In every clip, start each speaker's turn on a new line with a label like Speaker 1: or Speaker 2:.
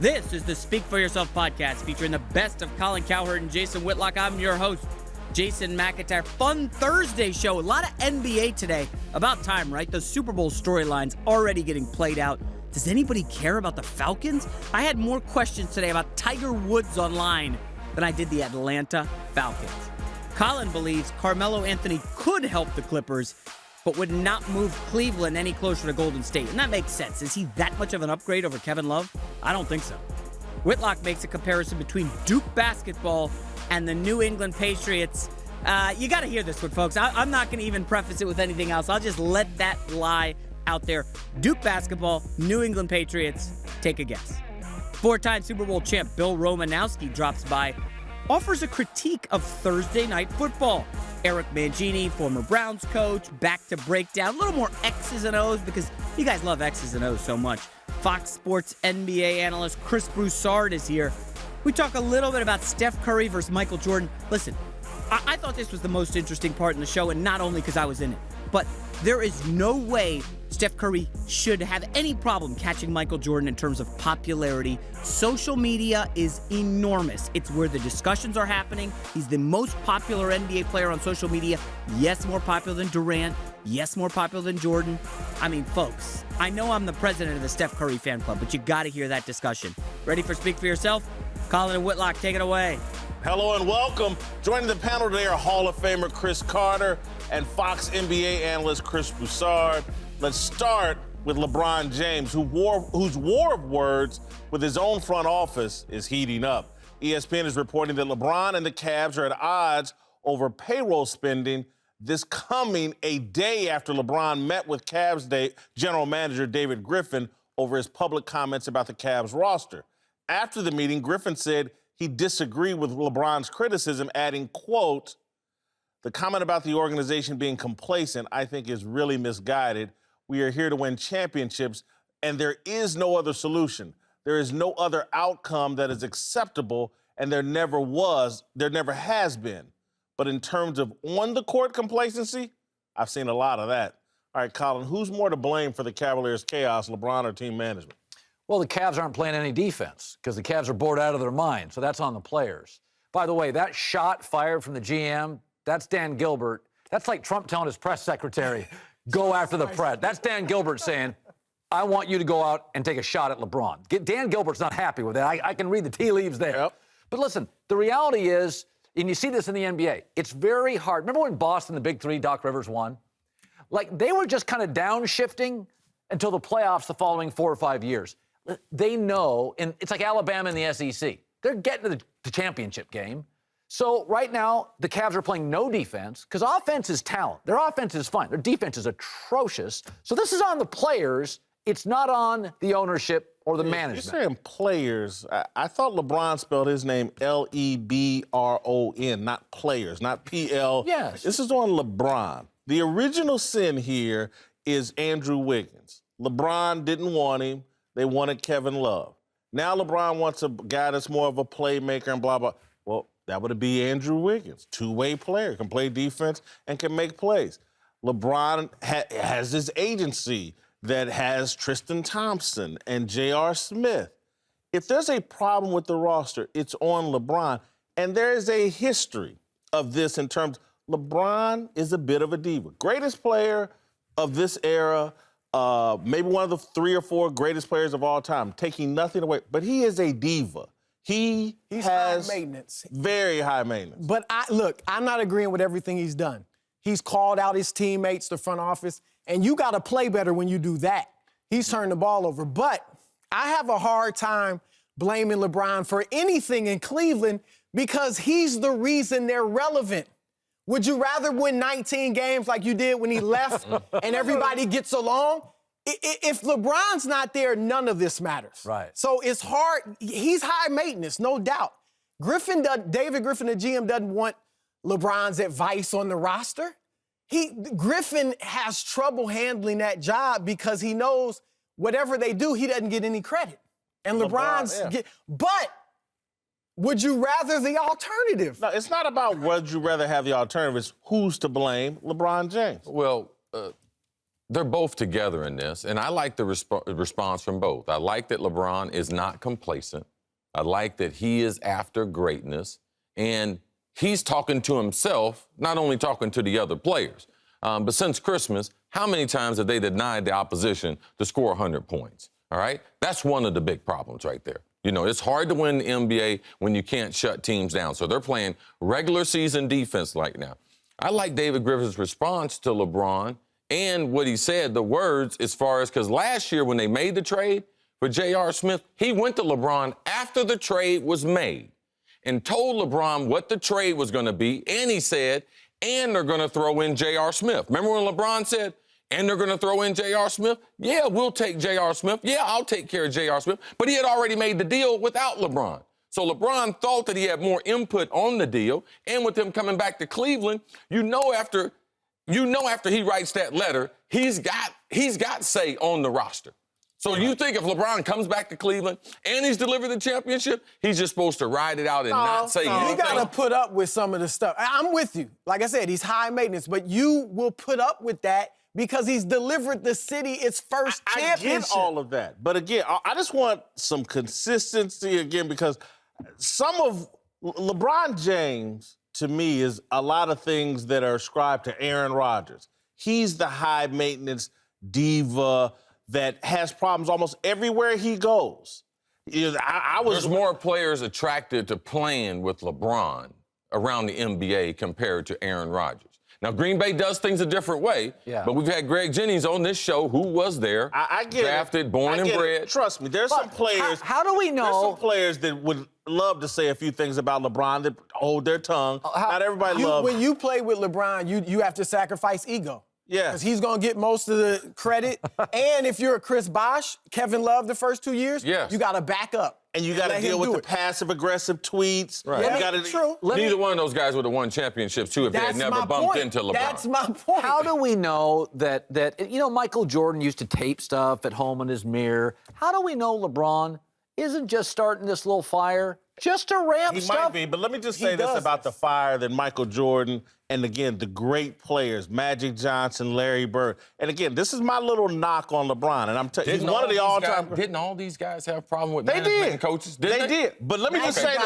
Speaker 1: This is the Speak For Yourself podcast featuring the best of Colin Cowherd and Jason Whitlock. I'm your host, Jason McIntyre. Fun Thursday show. A lot of NBA today. About time, right? The Super Bowl storylines already getting played out. Does anybody care about the Falcons? I had more questions today about Tiger Woods online than I did the Atlanta Falcons. Colin believes Carmelo Anthony could help the Clippers, but would not move Cleveland any closer to Golden State. And that makes sense. Is he that much of an upgrade over Kevin Love? I don't think so. Whitlock makes a comparison between Duke basketball and the New England Patriots. You got to hear this one, folks. I'm not going to even preface it with anything else. I'll just let that lie out there. Duke basketball, New England Patriots. Take a guess. Four-time Super Bowl champ Bill Romanowski drops by, offers a critique of Thursday Night Football. Eric Mangini, former Browns coach, back to break down a little more X's and O's because you guys love X's and O's so much. Fox Sports NBA analyst Chris Broussard is here. We talk a little bit about Steph Curry versus Michael Jordan. Listen, I thought this was the most interesting part in the show, and not only because I was in it, but there is no way Steph Curry should have any problem catching Michael Jordan in terms of popularity. Social media is enormous. It's where the discussions are happening. He's the most popular NBA player on social media. Yes, more popular than Durant. Yes, more popular than Jordan. I mean, folks, I know I'm the president of the Steph Curry fan club, but you got to hear that discussion. Ready for Speak For Yourself? Colin and Whitlock, take it away.
Speaker 2: Hello and welcome. Joining the panel today are Hall of Famer Chris Carter and Fox NBA analyst Chris Broussard. Let's start with LeBron James, whose war of words with his own front office is heating up. ESPN is reporting that LeBron and the Cavs are at odds over payroll spending, this coming a day after LeBron met with Cavs general manager David Griffin over his public comments about the Cavs roster. After the meeting, Griffin said he disagreed with LeBron's criticism, adding, quote, "The comment about the organization being complacent, I think, is really misguided. We are here to win championships, and there is no other solution. There is no other outcome that is acceptable, and there never has been. But in terms of on-the-court complacency, I've seen a lot of that." All right, Colin, who's more to blame for the Cavaliers' chaos, LeBron or team management?
Speaker 3: Well, the Cavs aren't playing any defense because the Cavs are bored out of their mind, so that's on the players. By the way, that shot fired from the GM, that's Dan Gilbert. That's like Trump telling his press secretary, go after the press. That's Dan Gilbert saying, I want you to go out and take a shot at LeBron. Dan Gilbert's not happy with that. I can read the tea leaves there.
Speaker 2: Yep.
Speaker 3: But listen, the reality is, and you see this in the NBA, it's very hard. Remember when Boston, the Big Three, Doc Rivers won? Like, they were just kind of downshifting until the playoffs the following 4 or 5 years. They know, and it's like Alabama in the SEC. They're getting to the championship game. So right now, the Cavs are playing no defense because offense is talent. Their offense is fine. Their defense is atrocious. So this is on the players. It's not on the ownership or the management.
Speaker 2: You're saying players. I thought LeBron spelled his name Lebron, not players, not PL.
Speaker 3: Yes.
Speaker 2: This is on LeBron. The original sin here is Andrew Wiggins. LeBron didn't want him. They wanted Kevin Love. Now LeBron wants a guy that's more of a playmaker and blah, blah. Well, that would be Andrew Wiggins, two-way player, can play defense and can make plays. LeBron has his agency that has Tristan Thompson and J.R. Smith. If there's a problem with the roster, it's on LeBron. And there is a history of this in terms, LeBron is a bit of a diva. Greatest player of this era, maybe one of the 3 or 4 greatest players of all time, taking nothing away. But he is a diva. He's
Speaker 4: high maintenance.
Speaker 2: Very high maintenance.
Speaker 4: But look, I'm not agreeing with everything he's done. He's called out his teammates, the front office, and you got to play better when you do that. He's turned the ball over. But I have a hard time blaming LeBron for anything in Cleveland because he's the reason they're relevant. Would you rather win 19 games like you did when he left and everybody gets along? If LeBron's not there, none of this matters.
Speaker 3: Right.
Speaker 4: So it's hard. He's high maintenance, no doubt. David Griffin, the GM, doesn't want LeBron's advice on the roster. Griffin has trouble handling that job because he knows whatever they do, he doesn't get any credit. And but would you rather the alternative?
Speaker 2: No, it's not about would you rather have the alternative. It's who's to blame. LeBron James.
Speaker 3: Well,
Speaker 5: they're both together in this, and I like the response from both. I like that LeBron is not complacent. I like that he is after greatness, and he's talking to himself, not only talking to the other players. But since Christmas, how many times have they denied the opposition to score 100 points? All right? That's one of the big problems right there. You know, it's hard to win the NBA when you can't shut teams down. So they're playing regular season defense right now. I like David Griffin's response to LeBron and what he said, the words, as far as, because last year when they made the trade for J.R. Smith, he went to LeBron after the trade was made and told LeBron what the trade was going to be, and he said, and they're going to throw in J.R. Smith. Remember when LeBron said, and they're going to throw in J.R. Smith? Yeah, we'll take J.R. Smith. Yeah, I'll take care of J.R. Smith. But he had already made the deal without LeBron. So LeBron thought that he had more input on the deal, and with him coming back to Cleveland, after he writes that letter, he's got say on the roster. So you think if LeBron comes back to Cleveland and he's delivered the championship, he's just supposed to ride it out and not say anything?
Speaker 4: You got to put up with some of the stuff. I'm with you. Like I said, he's high maintenance, but you will put up with that because he's delivered the city its first championship.
Speaker 2: I get all of that. But again, I just want some consistency again, because some of LeBron James, to me, is a lot of things that are ascribed to Aaron Rodgers. He's the high maintenance diva that has problems almost everywhere he goes.
Speaker 5: There's more players attracted to playing with LeBron around the NBA compared to Aaron Rodgers. Now, Green Bay does things a different way, but we've had Greg Jennings on this show, who was there,
Speaker 2: I get
Speaker 5: drafted,
Speaker 2: it.
Speaker 5: born and bred.
Speaker 2: Trust me, there's some players.
Speaker 3: How do we know?
Speaker 2: There's some players that would love to say a few things about LeBron that hold their tongue. Not everybody loves.
Speaker 4: When you play with LeBron, you have to sacrifice ego.
Speaker 2: Yeah.
Speaker 4: Because he's going to get most of the credit. And if you're a Chris Bosh, Kevin Love the first 2 years, you got to back up.
Speaker 2: And you got to deal with the passive-aggressive tweets.
Speaker 3: Right.
Speaker 2: Yeah,
Speaker 4: true.
Speaker 5: Neither one of those guys would have won championships, too, if they had never bumped into LeBron.
Speaker 4: That's my point.
Speaker 3: How do we know that Michael Jordan used to tape stuff at home in his mirror. How do we know LeBron isn't just starting this little fire just to ramp stuff?
Speaker 2: He might be, but let me just say this about the fire that Michael Jordan and, again, the great players, Magic Johnson, Larry Bird. And, again, this is my little knock on LeBron, and I'm telling you, he's one of the all-time.
Speaker 5: Didn't all these guys have a problem with management and coaches?
Speaker 2: They did. But let me just say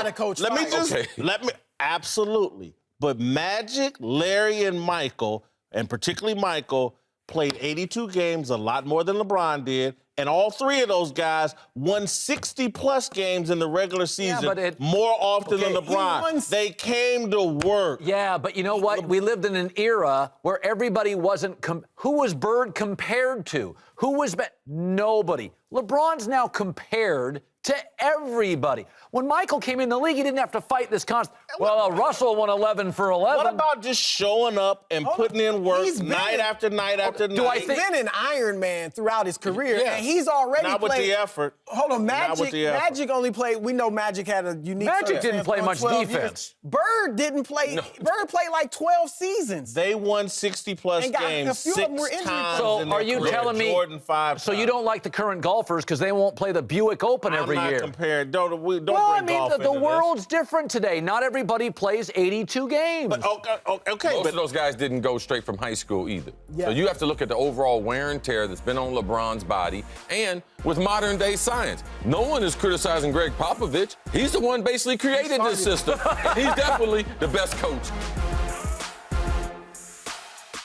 Speaker 2: absolutely. But Magic, Larry, and Michael, and particularly Michael, played 82 games, a lot more than LeBron did. And all three of those guys won 60-plus games in the regular season, more often than LeBron. They came to work.
Speaker 3: Yeah, but you know what? We lived in an era where everybody wasn't... Who was Bird compared to? Who was... Nobody. LeBron's now compared to everybody. When Michael came in the league, he didn't have to fight this constant. Well, Russell won 11 for 11.
Speaker 2: What about just showing up and putting in work night after night after night?
Speaker 4: He's been an Iron Man throughout his career, and he's already
Speaker 2: Not
Speaker 4: played...
Speaker 2: with the effort.
Speaker 4: Hold on, Magic only played... We know Magic had a unique...
Speaker 3: Magic didn't play much defense.
Speaker 4: Bird didn't play... Bird played like 12 seasons.
Speaker 2: They won 60-plus games 6 times.
Speaker 3: So are you telling me...
Speaker 2: Jordan 5
Speaker 3: So you don't like the current golfers because they won't play the Buick Open every year?
Speaker 2: Compared. Don't bring golf
Speaker 3: the
Speaker 2: into
Speaker 3: world's different today. Not everybody plays 82 games.
Speaker 2: But, okay,
Speaker 5: Most of those guys didn't go straight from high school either.
Speaker 4: Yeah.
Speaker 5: So you have to look at the overall wear and tear that's been on LeBron's body, and with modern-day science. No one is criticizing Greg Popovich. He's the one basically created this system. And he's definitely the best coach.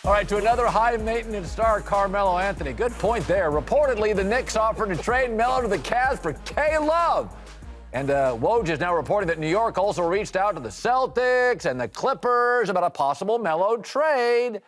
Speaker 3: All right, to another high-maintenance star, Carmelo Anthony. Good point there. Reportedly, the Knicks offered to trade Melo to the Cavs for K-Love. And Woj is now reporting that New York also reached out to the Celtics and the Clippers about a possible Melo trade.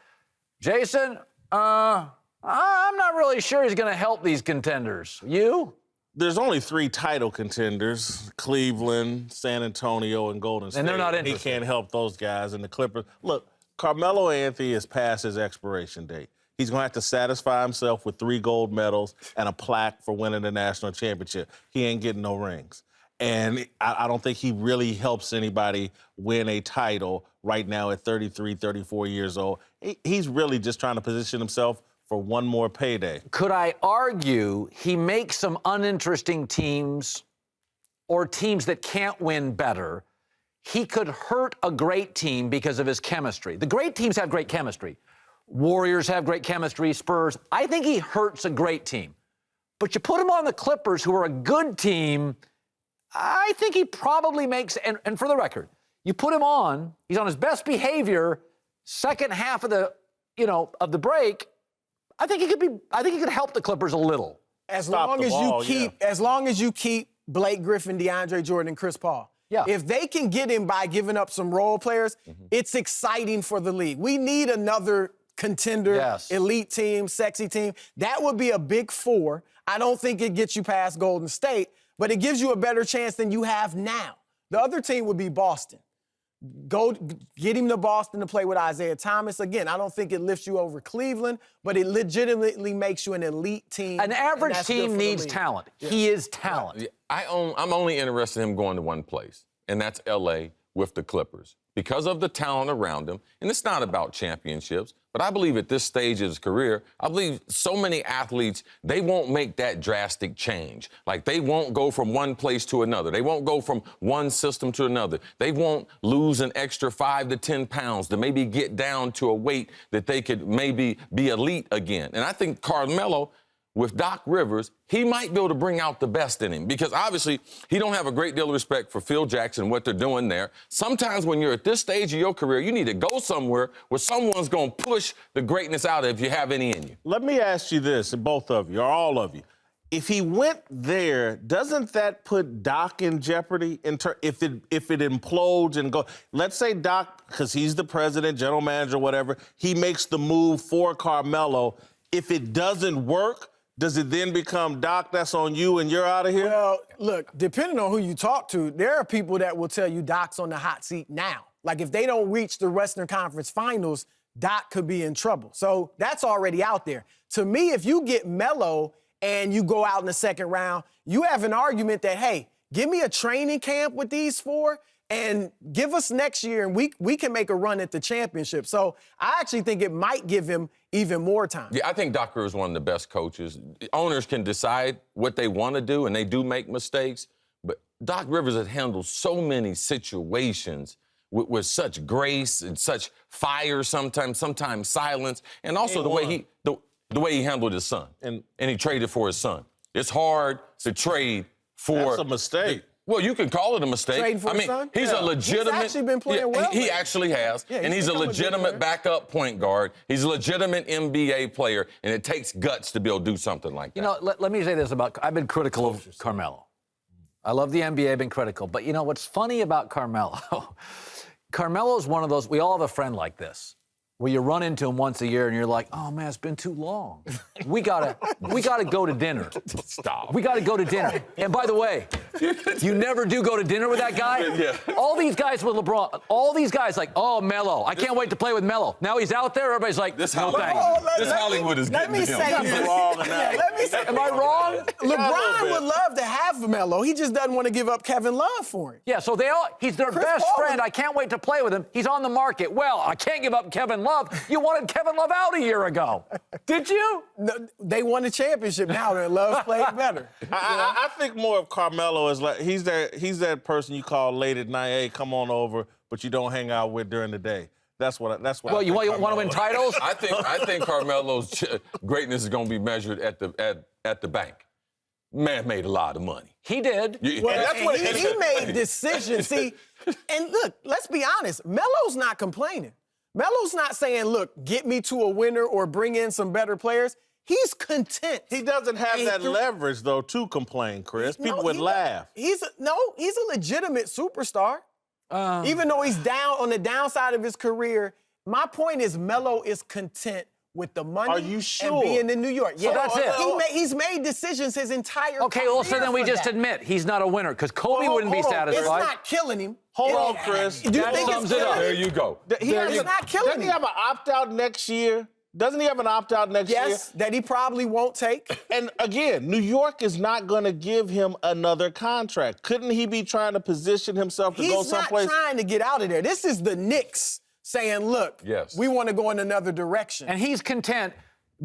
Speaker 3: Jason, I'm not really sure he's going to help these contenders. You?
Speaker 2: There's only 3 title contenders: Cleveland, San Antonio, and Golden State.
Speaker 3: And they're not interested.
Speaker 2: He can't help those guys. And the Clippers. Look, Carmelo Anthony is past his expiration date. He's going to have to satisfy himself with 3 gold medals and a plaque for winning the national championship. He ain't getting no rings. And I don't think he really helps anybody win a title right now at 33, 34 years old. He's really just trying to position himself for one more payday.
Speaker 3: Could I argue he makes some uninteresting teams or teams that can't win better? He could hurt a great team because of his chemistry. The great teams have great chemistry. Warriors have great chemistry, Spurs. I think he hurts a great team. But you put him on the Clippers, who are a good team, I think he probably makes, and for the record, you put him on, he's on his best behavior, second half of the break, I think he could help the Clippers a little.
Speaker 4: As long as you keep Blake Griffin, DeAndre Jordan, and Chris Paul.
Speaker 3: Yeah.
Speaker 4: If they can get him by giving up some role players, it's exciting for the league. We need another contender, elite team, sexy team. That would be a big four. I don't think it gets you past Golden State, but it gives you a better chance than you have now. The other team would be Boston. Go get him to Boston to play with Isaiah Thomas. Again, I don't think it lifts you over Cleveland, but it legitimately makes you an elite team.
Speaker 3: An average team needs talent. Yeah. He is talent.
Speaker 5: I'm only interested in him going to one place, and that's L.A. with the Clippers. Because of the talent around him, and it's not about championships, but I believe at this stage of his career, I believe so many athletes, they won't make that drastic change. Like, they won't go from one place to another. They won't go from one system to another. They won't lose an extra 5 to 10 pounds to maybe get down to a weight that they could maybe be elite again. And I think Carmelo, with Doc Rivers, he might be able to bring out the best in him, because obviously he don't have a great deal of respect for Phil Jackson and what they're doing there. Sometimes when you're at this stage of your career, you need to go somewhere where someone's going to push the greatness out if you have any in you.
Speaker 2: Let me ask you this, and both of you, or all of you. If he went there, doesn't that put Doc in jeopardy if it implodes and go? Let's say Doc, because he's the president, general manager, whatever, he makes the move for Carmelo. If it doesn't work, does it then become, Doc, that's on you and you're out of here?
Speaker 4: Well, look, depending on who you talk to, there are people that will tell you Doc's on the hot seat now. Like, if they don't reach the Western Conference Finals, Doc could be in trouble. So that's already out there. To me, if you get Melo and you go out in the second round, you have an argument that, hey, give me a training camp with these four and give us next year, and we can make a run at the championship. So I actually think it might give him even more time.
Speaker 5: Yeah, I think Doc Rivers is one of the best coaches. Owners can decide what they want to do, and they do make mistakes. But Doc Rivers has handled so many situations with such grace and such fire sometimes silence, and also the way he handled his son. And he traded for his son. It's hard to trade for...
Speaker 2: That's a mistake.
Speaker 5: Well, you can call it a mistake.
Speaker 4: Trading for his son?
Speaker 5: He's a legitimate...
Speaker 4: He's actually been playing well.
Speaker 5: He actually has.
Speaker 4: Yeah,
Speaker 5: and he's a legitimate backup point guard. He's a legitimate NBA player, and it takes guts to be able to do something like that.
Speaker 3: You know, let me say this about... I've been critical of Carmelo. I love the NBA, I've been critical. But, you know, what's funny about Carmelo... Carmelo's one of those... We all have a friend like this, where you run into him once a year and you're like, oh, man, it's been too long. We gotta go to dinner.
Speaker 5: Stop.
Speaker 3: We gotta go to dinner. And by the way, you never do go to dinner with that guy?
Speaker 5: Yeah.
Speaker 3: All these guys with LeBron, all these guys like, oh, Melo, I can't wait to play with Melo. Now he's out there, everybody's like,
Speaker 5: this
Speaker 3: no thanks.
Speaker 5: Hollywood is getting to him.
Speaker 4: Let me say,
Speaker 3: Am I wrong?
Speaker 4: LeBron would love to have Melo. He just doesn't want to give up Kevin Love for him.
Speaker 3: Yeah, so he's their best friend. I can't wait to play with him. He's on the market. Well, I can't give up Kevin Love. You wanted Kevin Love out a year ago. Did you?
Speaker 4: No, they won the championship now, and Love played better.
Speaker 2: I think more of Carmelo is like, he's that person you call late at night, hey, come on over, but you don't hang out with during the day. That's what. Well,
Speaker 3: you want to win titles?
Speaker 5: I think Carmelo's greatness is going to be measured at the bank. Man made a lot of money.
Speaker 3: He did.
Speaker 4: Well, he made decisions. See, and look, let's be honest. Melo's not complaining. Melo's not saying, look, get me to a winner or bring in some better players. He's content.
Speaker 2: He doesn't have that leverage, though, to complain, Chris. People would laugh.
Speaker 4: He's a legitimate superstar. Even though he's down on the downside of his career, my point is Melo is content with the money.
Speaker 2: Are you sure?
Speaker 4: And being in New York.
Speaker 3: So that's it.
Speaker 4: He's made decisions his entire career.
Speaker 3: Okay, well, so then we just admit he's not a winner, because Kobe wouldn't be satisfied.
Speaker 4: It's not killing him.
Speaker 2: Hold on, Chris.
Speaker 4: Do you think it's killing him?
Speaker 5: There you go.
Speaker 4: It's not killing him.
Speaker 2: Doesn't he have an opt-out next year? Doesn't he have an opt-out next year?
Speaker 4: Yes, that he probably won't take.
Speaker 2: And again, New York is not going to give him another contract. Couldn't he be trying to position himself to go someplace?
Speaker 4: He's not trying to get out of there. This is the Knicks saying, look, we want to go in another direction.
Speaker 3: And he's content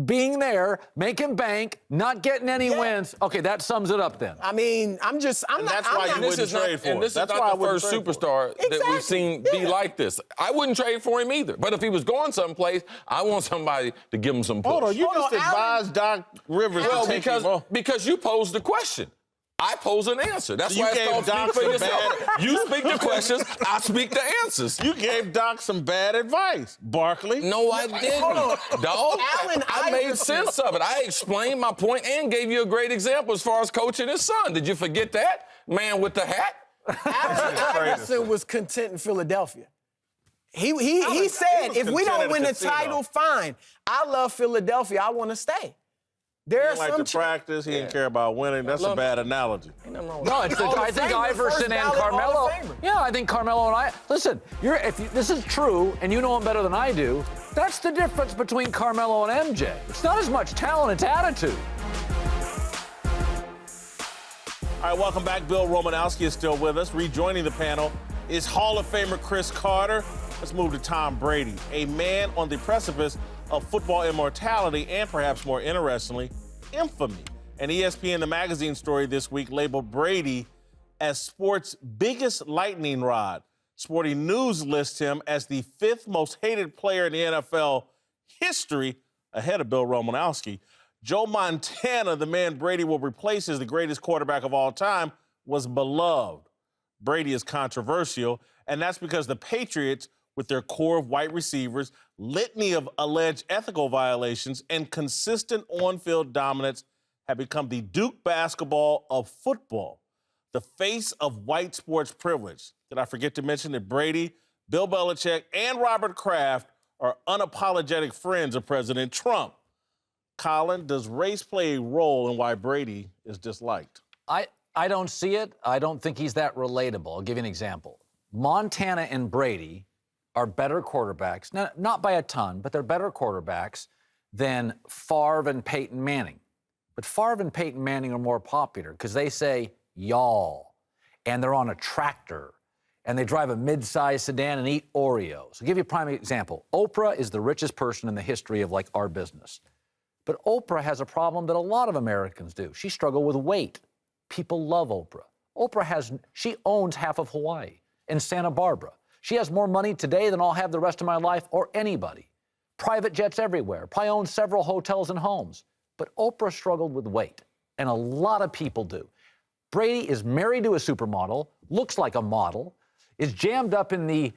Speaker 3: being there, making bank, not getting any wins. Okay, that sums it up then.
Speaker 4: I mean, I'm
Speaker 2: That's why you
Speaker 5: This
Speaker 2: wouldn't
Speaker 5: is not,
Speaker 2: trade for him.
Speaker 5: and this
Speaker 2: That's
Speaker 5: is
Speaker 2: why I
Speaker 5: not the
Speaker 2: wouldn't
Speaker 5: first
Speaker 2: trade for him.
Speaker 5: superstar that we've seen be like this. I wouldn't trade for him either. But if he was going someplace, I want somebody to give him some push.
Speaker 2: Hold on, you just advised Doc Rivers
Speaker 5: Well,
Speaker 2: to take him off.
Speaker 5: because you posed the question. I pose an answer. That's
Speaker 2: You
Speaker 5: why it's
Speaker 2: gave
Speaker 5: called
Speaker 2: Doc
Speaker 5: speak for
Speaker 2: some
Speaker 5: yourself. You speak the questions, I speak the answers.
Speaker 2: You gave Doc some bad advice, Barkley.
Speaker 5: No, I didn't. Dog,
Speaker 4: Allen
Speaker 5: I made
Speaker 4: Iverson.
Speaker 5: sense of it. I explained my point and gave you a great example as far as coaching his son. Did you forget that? Man with the hat?
Speaker 4: Allen Iverson was content in Philadelphia. He
Speaker 2: was
Speaker 4: said, if we
Speaker 2: content
Speaker 4: don't
Speaker 2: at
Speaker 4: win the
Speaker 2: casino.
Speaker 4: title, fine. I love Philadelphia. I want to stay. There
Speaker 2: He
Speaker 4: are
Speaker 2: didn't like
Speaker 4: some
Speaker 2: to practice. He didn't care about winning. That's a bad analogy.
Speaker 3: No, it's I think
Speaker 4: Famer,
Speaker 3: Iverson
Speaker 4: first
Speaker 3: and
Speaker 4: ballot Hall
Speaker 3: Carmelo.
Speaker 4: of Famer.
Speaker 3: Yeah, I think Carmelo and I. Listen, this is true, and you know him better than I do. That's the difference between Carmelo and MJ. It's not as much talent; it's attitude.
Speaker 2: All right, welcome back. Bill Romanowski is still with us. Rejoining the panel is Hall of Famer Chris Carter. Let's move to Tom Brady, a man on the precipice of football immortality and perhaps more interestingly, infamy. An ESPN The Magazine story this week labeled Brady as sports' biggest lightning rod. Sporting News lists him as the 5th most hated player in the NFL history, ahead of Bill Romanowski. Joe Montana, the man Brady will replace as the greatest quarterback of all time, was beloved. Brady is controversial, and that's because the Patriots, with their core of white receivers, litany of alleged ethical violations, and consistent on-field dominance, have become the Duke basketball of football, the face of white sports privilege. Did I forget to mention that Brady, Bill Belichick, and Robert Kraft are unapologetic friends of President Trump? Colin, does race play a role in why Brady is disliked?
Speaker 3: I don't see it. I don't think he's that relatable. I'll give you an example. Montana and Brady are better quarterbacks, not by a ton, but they're better quarterbacks than Favre and Peyton Manning. But Favre and Peyton Manning are more popular because they say y'all, and they're on a tractor, and they drive a mid-sized sedan and eat Oreos. I'll give you a prime example. Oprah is the richest person in the history of, like, our business. But Oprah has a problem that a lot of Americans do. She struggles with weight. People love Oprah. She owns half of Hawaii and Santa Barbara. She has more money today than I'll have the rest of my life or anybody. Private jets everywhere. Probably owns several hotels and homes. But Oprah struggled with weight, and a lot of people do. Brady is married to a supermodel, looks like a model, is jammed up in the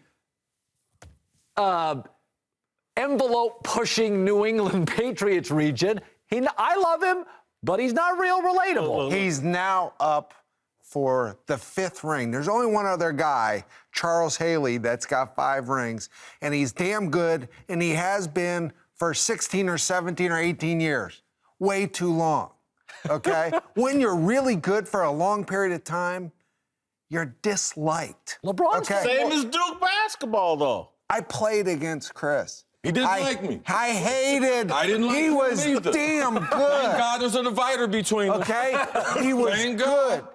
Speaker 3: envelope-pushing New England Patriots region. I love him, but he's not real relatable.
Speaker 6: He's now up for the 5th ring. There's only one other guy, Charles Haley, that's got 5 rings, and he's damn good, and he has been for 16 or 17 or 18 years. Way too long, okay? When you're really good for a long period of time, you're disliked.
Speaker 3: LeBron's
Speaker 2: Same as Duke basketball, though.
Speaker 6: I played against Chris.
Speaker 5: He didn't like me.
Speaker 6: I hated.
Speaker 5: I didn't like
Speaker 6: He
Speaker 5: him
Speaker 6: was
Speaker 5: either.
Speaker 6: damn
Speaker 5: Thank
Speaker 6: good.
Speaker 5: God there's a divider between us.
Speaker 6: Okay? He was
Speaker 5: Thank
Speaker 6: good.
Speaker 5: God.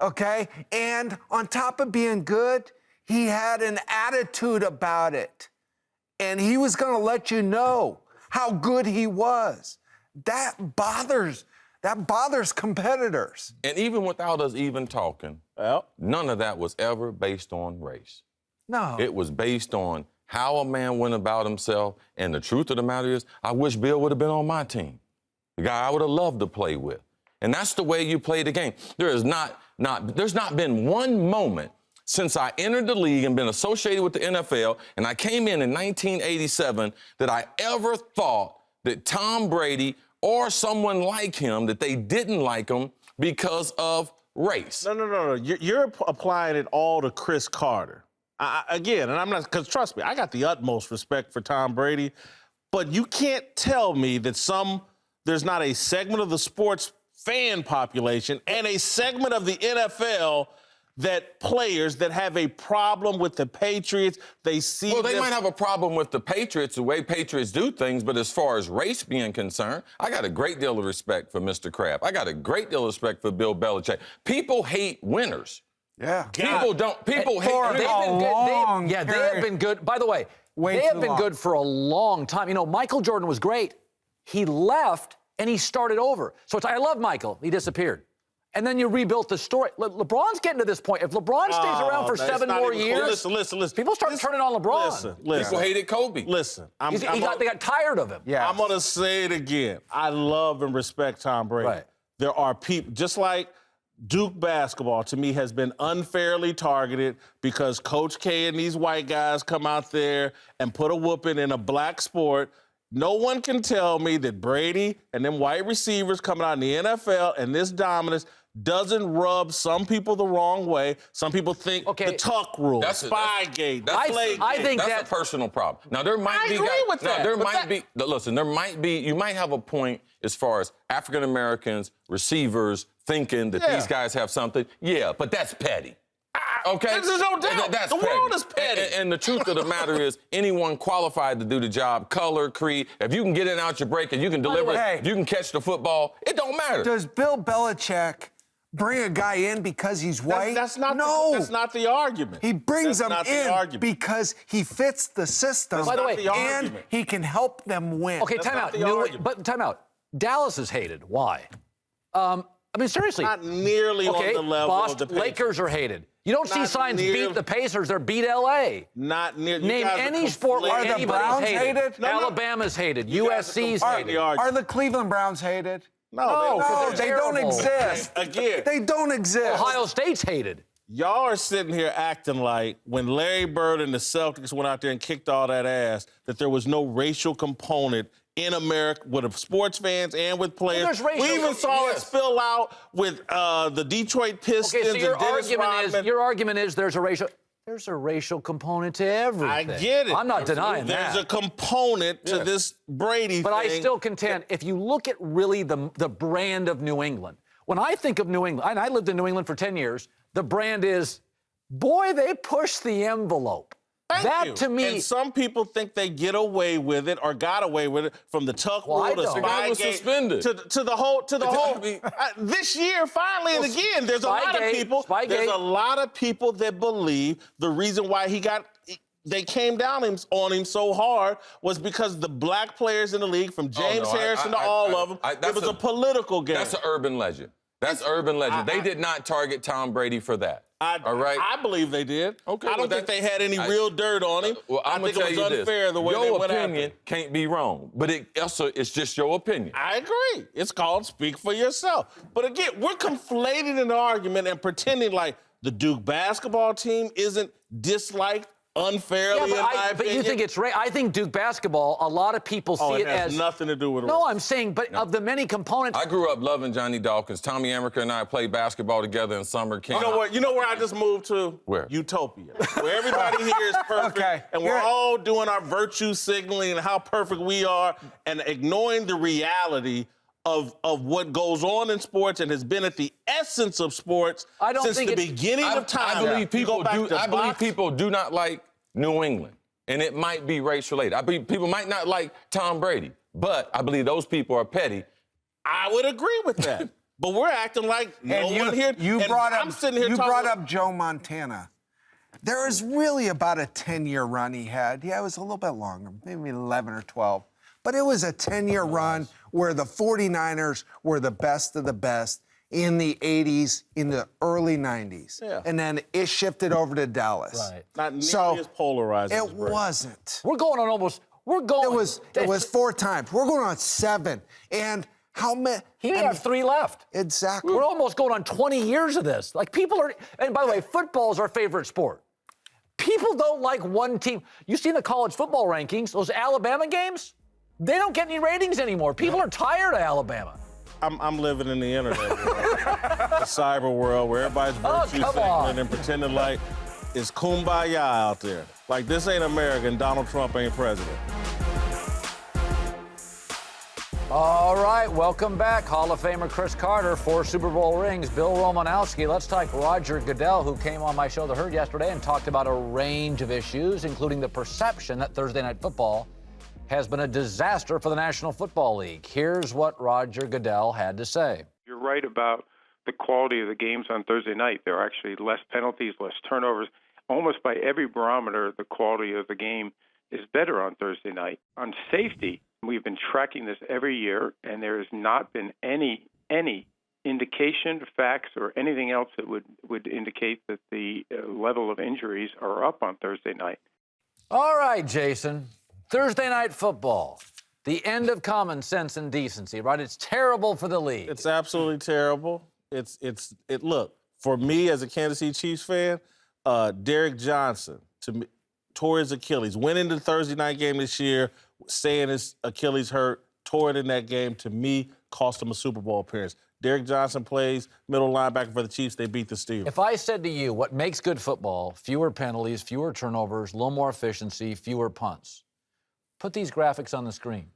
Speaker 6: Okay? And on top of being good, he had an attitude about it. And he was going to let you know how good he was. That bothers competitors.
Speaker 5: And even without us even talking, none of that was ever based on race.
Speaker 6: No.
Speaker 5: It was based on how a man went about himself. And the truth of the matter is, I wish Bill would have been on my team. The guy I would have loved to play with. And that's the way you play the game. There's not been one moment since I entered the league and been associated with the NFL, and I came in 1987, that I ever thought that Tom Brady or someone like him, that they didn't like him because of race.
Speaker 2: No. You're applying it all to Chris Carter. Again, and I'm not, because trust me, I got the utmost respect for Tom Brady, but you can't tell me that there's not a segment of the sports fan population and a segment of the NFL that players that have a problem with the Patriots, they see.
Speaker 5: Well, they might have a problem with the Patriots, the way Patriots do things, but as far as race being concerned, I got a great deal of respect for Mr. Kraft. I got a great deal of respect for Bill Belichick. People hate winners.
Speaker 6: Yeah.
Speaker 5: People hate.
Speaker 3: They have been good. By the way, they have been good for a long time. You know, Michael Jordan was great. He left and he started over. So I love Michael. He disappeared. And then you rebuilt the story. LeBron's getting to this point. If LeBron stays around for 7 more years,
Speaker 2: listen.
Speaker 3: People start turning on LeBron.
Speaker 2: Listen.
Speaker 5: People hated Kobe.
Speaker 2: Listen,
Speaker 3: They got tired of him.
Speaker 6: Yeah.
Speaker 2: I'm gonna say it again. I love and respect Tom Brady.
Speaker 3: Right.
Speaker 2: There are people just like Duke basketball to me has been unfairly targeted because Coach K and these white guys come out there and put a whooping in a black sport. No one can tell me that Brady and them white receivers coming out in the NFL and this dominance doesn't rub some people the wrong way. Some people think the Tuck rule, Spygate,
Speaker 3: I think
Speaker 5: that's a personal problem. Now there might be.
Speaker 2: I agree with that.
Speaker 5: There might be. Listen, there might be. You might have a point as far as African Americans, receivers thinking that these guys have something. Yeah, but that's petty. Okay,
Speaker 2: there's no doubt.
Speaker 5: That's
Speaker 2: the
Speaker 5: petty.
Speaker 2: world is petty.
Speaker 5: And the truth of the matter is, anyone qualified to do the job, color, creed, if you can get in and out your break and you can deliver, if you can catch the football, it don't matter.
Speaker 6: Does Bill Belichick bring a guy in because he's white?
Speaker 2: That's not the argument.
Speaker 6: He brings them in because he fits the system.
Speaker 2: By the way,
Speaker 6: and he can help them win.
Speaker 3: Okay, time out. Dallas is hated. Why? I mean, seriously.
Speaker 2: Not nearly on the level of the Pacers.
Speaker 3: Lakers are hated. You don't see signs beat the Pacers, they're beat L.A.
Speaker 2: Not near.
Speaker 3: Name any sport where
Speaker 6: Are the Browns hated?
Speaker 3: Alabama's hated. USC's hated.
Speaker 6: Are the Cleveland Browns hated?
Speaker 2: No,
Speaker 6: they don't exist.
Speaker 2: Again,
Speaker 6: they don't exist.
Speaker 3: Ohio State's hated.
Speaker 2: Y'all are sitting here acting like when Larry Bird and the Celtics went out there and kicked all that ass, that there was no racial component in America with sports fans and with players. We even saw it spill out with the Detroit Pistons.
Speaker 3: Okay, so
Speaker 2: and Dennis Rodman.
Speaker 3: your argument is there's a racial component to everything.
Speaker 2: I get it.
Speaker 3: I'm not denying that.
Speaker 2: There's a component to this Brady
Speaker 3: but
Speaker 2: thing.
Speaker 3: I still contend, if you look at really the brand of New England, when I think of New England, and I lived in New England for 10 years, the brand is, boy, they push the envelope.
Speaker 2: Thank you.
Speaker 3: To me,
Speaker 2: and some people think they get away with it or got away with it from the Tuck rule to
Speaker 5: The guy was suspended.
Speaker 2: to the whole. This year, finally, and again, there's a lot of people. There's a lot of people that believe the reason why they came down on him so hard was because the black players in the league, from James Harrison to all of them, it was a political game.
Speaker 5: That's an urban legend. That's urban legend. They did not target Tom Brady for that. All right?
Speaker 2: I believe they did.
Speaker 5: Okay,
Speaker 2: I don't think they had any real dirt on him.
Speaker 5: Well,
Speaker 2: I think it was unfair the way they went after him.
Speaker 5: Your opinion can't be wrong, but it's just your opinion.
Speaker 2: I agree. It's called speak for yourself. But again, we're conflating an argument and pretending like the Duke basketball team isn't disliked unfairly, in my opinion.
Speaker 3: But you think it's right. I think Duke basketball, a lot of people see it as...
Speaker 2: has nothing to do with it.
Speaker 3: No, I'm saying, but of the many components...
Speaker 5: I grew up loving Johnny Dawkins. Tommy Amaker and I played basketball together in summer camp.
Speaker 2: You know where I just moved to?
Speaker 5: Where?
Speaker 2: Utopia. Where everybody here is perfect. And we're all doing our virtue signaling and how perfect we are and ignoring the reality of what goes on in sports and has been at the essence of sports since the beginning of time.
Speaker 5: I believe people do not like New England, and it might be race related. I believe people might not like Tom Brady, but I believe those people are petty.
Speaker 2: I would agree with that. But we're acting like one here.
Speaker 6: You brought up Joe Montana. There was really about a 10-year run he had. Yeah, it was a little bit longer, maybe 11 or 12. But it was a 10-year run where the 49ers were the best of the best in the 80s, in the early 90s.
Speaker 2: Yeah.
Speaker 6: And then it shifted over to Dallas.
Speaker 3: Right.
Speaker 2: Not nearly as polarizing.
Speaker 6: It wasn't.
Speaker 3: We're going on almost... It was 4 times. We're going on 7. And how many... He may have 3 left.
Speaker 6: Exactly.
Speaker 3: We're almost going on 20 years of this. Like, people are... And by the way, football is our favorite sport. People don't like one team. You see the college football rankings, those Alabama games? They don't get any ratings anymore. People are tired of Alabama.
Speaker 2: I'm living in the internet world, the cyber world, where everybody's virtue signaling and pretending like it's kumbaya out there. Like, this ain't America and Donald Trump ain't president.
Speaker 3: All right, welcome back. Hall of Famer Chris Carter, 4 Super Bowl rings. Bill Romanowski. Let's talk Roger Goodell, who came on my show, The Herd, yesterday and talked about a range of issues, including the perception that Thursday Night Football has been a disaster for the National Football League. Here's what Roger Goodell had to say.
Speaker 7: You're right about the quality of the games on Thursday night. There are actually less penalties, less turnovers. Almost by every barometer, the quality of the game is better on Thursday night. On safety, We've been tracking this every year, and there has not been any indication, facts, or anything else that would indicate that the level of injuries are up on Thursday night.
Speaker 3: All right, Jason. Thursday night football. The end of common sense and decency, right? It's terrible for the league.
Speaker 2: It's absolutely terrible. Look, for me as a Kansas City Chiefs fan, Derek Johnson tore his Achilles. Went into the Thursday night game this year saying his Achilles hurt, tore it in that game. To me, cost him a Super Bowl appearance. Derek Johnson plays middle linebacker for the Chiefs. They beat the Steelers.
Speaker 3: If I said to you, what makes good football? Fewer penalties, fewer turnovers, a little more efficiency, fewer punts. Put these graphics on the screen.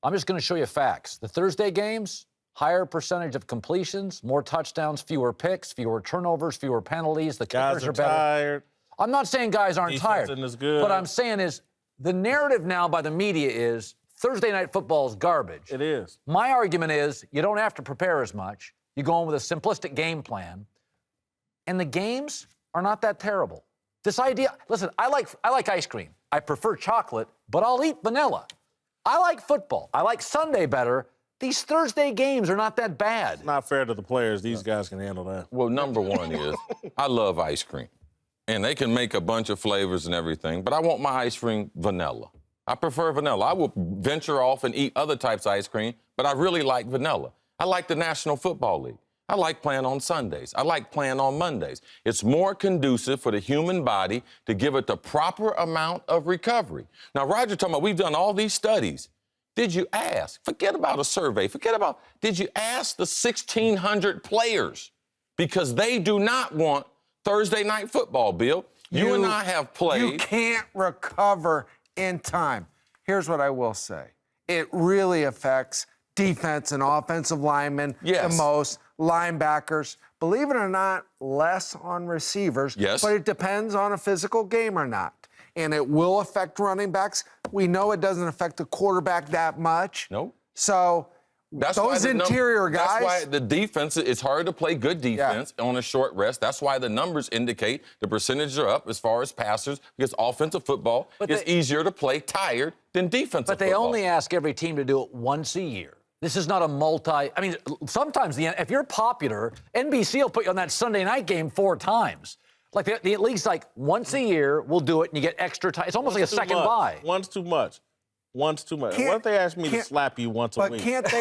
Speaker 3: I'm just going to show you facts. The Thursday games, higher percentage of completions, more touchdowns, fewer picks, fewer turnovers, fewer penalties. The kickers
Speaker 2: Guys are
Speaker 3: better.
Speaker 2: tired.
Speaker 3: I'm not saying guys aren't tired.
Speaker 2: Is good.
Speaker 3: What I'm saying is the narrative now by the media is Thursday night football is garbage.
Speaker 2: It is.
Speaker 3: My argument is you don't have to prepare as much. You go in with a simplistic game plan, and the games are not that terrible. This idea, listen, I like ice cream. I prefer chocolate, but I'll eat vanilla. I like football. I like Sunday better. These Thursday games are not that bad.
Speaker 2: Not fair to the players. These guys can handle that.
Speaker 5: Well, number one is I love ice cream. And they can make a bunch of flavors and everything, but I want my ice cream vanilla. I prefer vanilla. I will venture off and eat other types of ice cream, but I really like vanilla. I like the National Football League. I like playing on Sundays. I like playing on Mondays. It's more conducive for the human body to give it the proper amount of recovery. Now, Roger, talking about we've done all these studies. Did you ask? Forget about a survey. Did you ask the 1,600 players? Because they do not want Thursday night football, Bill. You and I have played.
Speaker 6: You can't recover in time. Here's what I will say. It really affects defense and offensive linemen the most, linebackers. Believe it or not, less on receivers.
Speaker 5: Yes.
Speaker 6: But it depends on a physical game or not. And it will affect running backs. We know it doesn't affect the quarterback that much.
Speaker 5: Nope.
Speaker 6: So those interior guys.
Speaker 5: That's why the defense, it's hard to play good defense on a short rest. That's why the numbers indicate the percentages are up as far as passers, because offensive football is easier to play tired than defensive football.
Speaker 3: But they only ask every team to do it once a year. This is not a I mean, sometimes if you're popular, NBC will put you on that Sunday night game 4 times. Like the league's like, once a year, we'll do it, and you get extra time. It's almost like a second bye.
Speaker 2: One's too much. What if they ask me to slap you once a week?
Speaker 6: But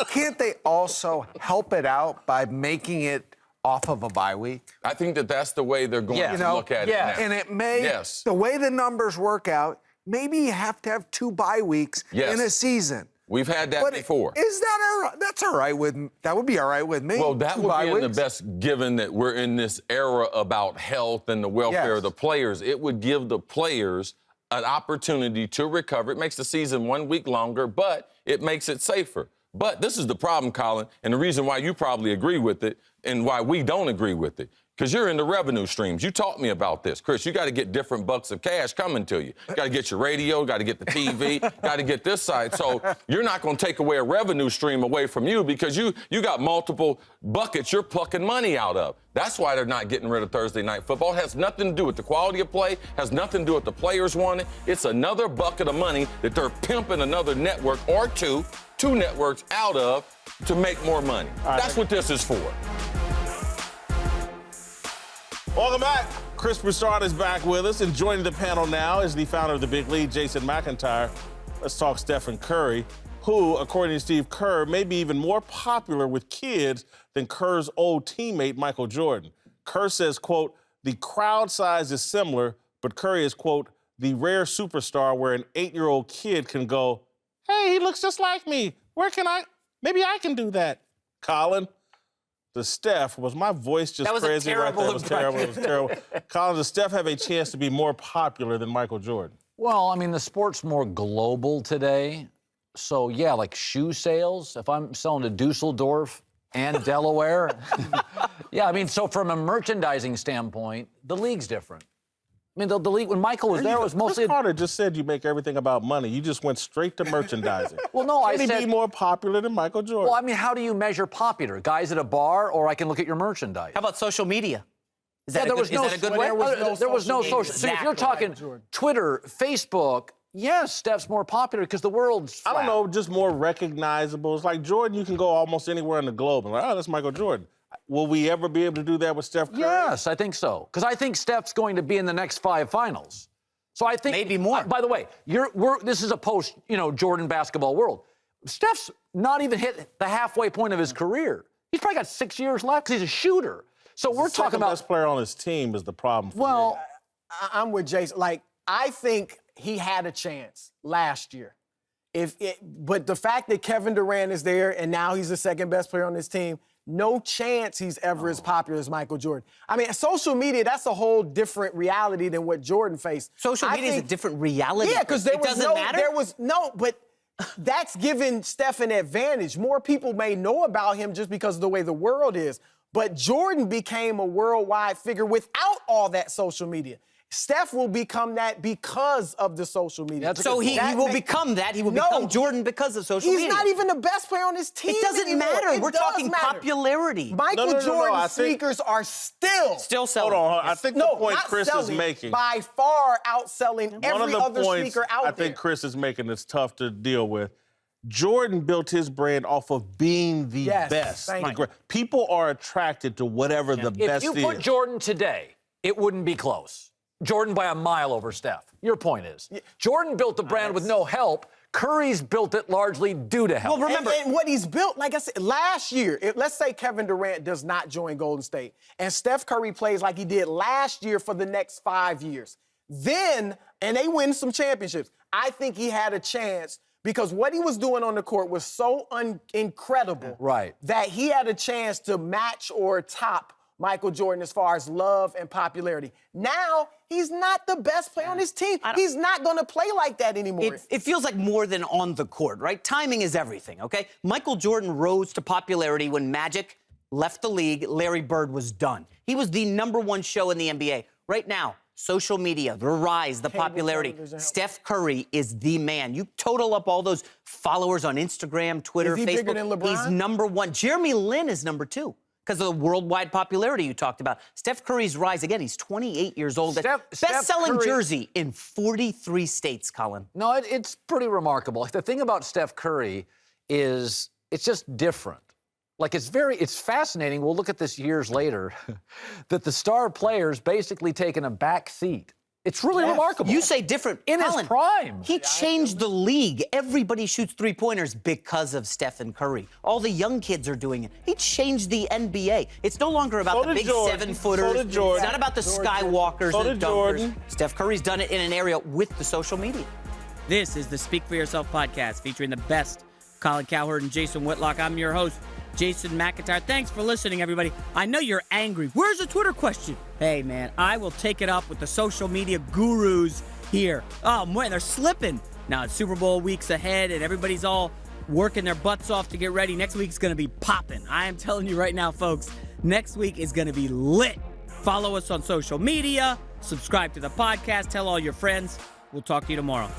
Speaker 6: can't they also help it out by making it off of a bye week?
Speaker 5: I think that's the way they're going to look at it now.
Speaker 6: And it may, the way the numbers work out, maybe you have to have 2 bye weeks in a season.
Speaker 5: We've had that before.
Speaker 6: Is that that's all right with? That would be all right with me.
Speaker 5: Well, that would be in the best, given that we're in this era about health and the welfare of the players. It would give the players an opportunity to recover. It makes the season 1 week longer, but it makes it safer. But this is the problem, Colin, and the reason why you probably agree with it and why we don't agree with it. Because you're in the revenue streams. You taught me about this. Chris, you got to get different bucks of cash coming to you. You got to get your radio, got to get the TV, got to get this side. So you're not going to take away a revenue stream away from you because you got multiple buckets you're plucking money out of. That's why they're not getting rid of Thursday night football. It has nothing to do with the quality of play, has nothing to do with the players wanting. It's another bucket of money that they're pimping another network or two networks out of to make more money. That's what this is for.
Speaker 2: Welcome back. Chris Broussard is back with us, and joining the panel now is the founder of the Big Lead, Jason McIntyre. Let's talk Stephen Curry, who, according to Steve Kerr, may be even more popular with kids than Kerr's old teammate, Michael Jordan. Kerr says, quote, the crowd size is similar, but Curry is, quote, the rare superstar where an 8-year-old kid can go, hey, he looks just like me. Maybe I can do that. Colin? The Steph, was my voice just crazy right there? It was terrible. It was terrible. Colin, does Steph have a chance to be more popular than Michael Jordan?
Speaker 3: Well, I mean, the sport's more global today. So, yeah, like shoe sales, if I'm selling to Dusseldorf and Delaware. Yeah, I mean, so from a merchandising standpoint, the league's different. I mean, the league, when Michael was there, it was mostly...
Speaker 2: Chris Carter just said you make everything about money. You just went straight to merchandising.
Speaker 3: Well, no, I said...
Speaker 2: Can he be more popular than Michael Jordan?
Speaker 3: Well, I mean, how do you measure popular? Guys at a bar, or I can look at your merchandise?
Speaker 1: How about social media? Is that a good way?
Speaker 3: There was no social... So if you're talking Twitter, Facebook, yes, Steph's more popular because the world's flat.
Speaker 2: I don't know, just more recognizable. It's like Jordan, you can go almost anywhere in the globe and like, oh, that's Michael Jordan. Will we ever be able to do that with Steph Curry?
Speaker 3: Yes, I think so. Because I think Steph's going to be in the next 5 finals. So I think
Speaker 1: maybe more.
Speaker 3: By the way, this is a post, Jordan basketball world. Steph's not even hit the halfway point of his career. He's probably got 6 years left because he's a shooter. So we're talking about
Speaker 2: the best player on his team is the problem.
Speaker 4: Well, I'm with Jason. Like, I think he had a chance last year. But the fact that Kevin Durant is there and now he's the second best player on this team, no chance he's ever as popular as Michael Jordan. I mean, social media, that's a whole different reality than what Jordan faced.
Speaker 1: Social media is a different reality.
Speaker 4: Yeah, because there
Speaker 1: was
Speaker 4: but that's giving Steph an advantage. More people may know about him just because of the way the world is. But Jordan became a worldwide figure without all that social media. Steph will become that because of the social media.
Speaker 1: So he will become that. He will become Jordan because of social media.
Speaker 4: He's not even the best player on his team.
Speaker 1: It doesn't matter. We're talking popularity.
Speaker 4: Michael Jordan's sneakers are still
Speaker 1: selling.
Speaker 2: Hold on. I think the point Chris is making,
Speaker 4: by far outselling every other sneaker out there.
Speaker 2: I think Chris is making it's tough to deal with. Jordan built his brand off of being the best. People are attracted to whatever the best is.
Speaker 3: If you put Jordan today, it wouldn't be close. Jordan by a mile over Steph. Your point is, Jordan built the brand with no help. Curry's built it largely due to help.
Speaker 4: Well, remember, and what he's built, like I said, last year, let's say Kevin Durant does not join Golden State, and Steph Curry plays like he did last year for the next 5 years. Then, and they win some championships, I think he had a chance because what he was doing on the court was so incredible that he had a chance to match or top Michael Jordan as far as love and popularity. Now, he's not the best player on his team. He's not going to play like that anymore.
Speaker 1: It feels like more than on the court, right? Timing is everything, okay? Michael Jordan rose to popularity when Magic left the league. Larry Bird was done. He was the #1 show in the NBA. Right now, social media, the rise, the popularity. Steph Curry is the man. You total up all those followers on Instagram, Twitter,
Speaker 4: is he
Speaker 1: Facebook.
Speaker 4: Bigger than LeBron?
Speaker 1: He's #1. Jeremy Lin is #2. Because of the worldwide popularity you talked about. Steph Curry's rise, again, he's 28 years old. Best-selling jersey in 43 states, Colin.
Speaker 3: No, it's pretty remarkable. The thing about Steph Curry is it's just different. Like, it's fascinating. We'll look at this years later, that the star players basically taken a back seat. It's really remarkable.
Speaker 1: You say different.
Speaker 3: In
Speaker 1: Colin,
Speaker 3: his prime.
Speaker 1: He changed the league. Everybody shoots three-pointers because of Stephen Curry. All the young kids are doing it. He changed the NBA. It's no longer about the big 7-footers. It's not about the Skywalkers and dunkers. Steph Curry's done it in an area with the social media. This is the Speak For Yourself podcast featuring the best Colin Cowherd and Jason Whitlock. I'm your host, Jason McIntyre. Thanks for listening, everybody. I know you're angry. Where's the Twitter question? Hey, man, I will take it up with the social media gurus here. Oh, man, they're slipping. Now, it's Super Bowl weeks ahead, and everybody's all working their butts off to get ready. Next week's going to be popping. I am telling you right now, folks, next week is going to be lit. Follow us on social media. Subscribe to the podcast. Tell all your friends. We'll talk to you tomorrow.